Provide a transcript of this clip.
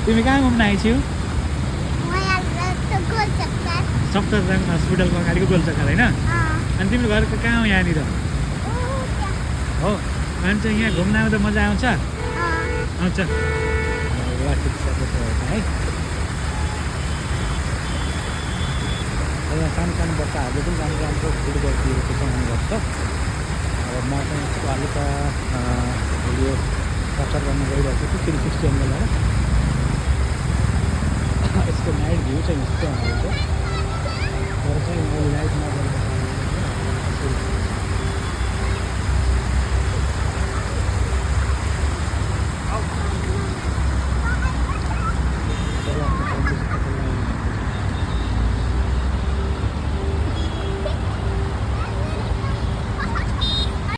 तिमी कहाँ घुम्न आइछौ? सप्तरजङ हस्पिटलको अगाडिको गोलचक्कर होइन? अनि तिम्रो घर कहाँ हो यहाँनिर? हो अनि चाहिँ यहाँ घुम्न आउँदा मजा आउँछ? आउँछ है। यहाँ सानो सानो बच्चाहरूले पनि राम्रो राम्रो फुटबलतिरको चलाउने गर्छ। अब म चाहिँ यसको अलिक भिडियो क्याप्चर गर्न गइरहेको छु 360 एङ्गलबाट। यसको नाइट भ्यू चाहिँ यस्तो आउँछ तर चाहिँ मैले लाइट नगरेको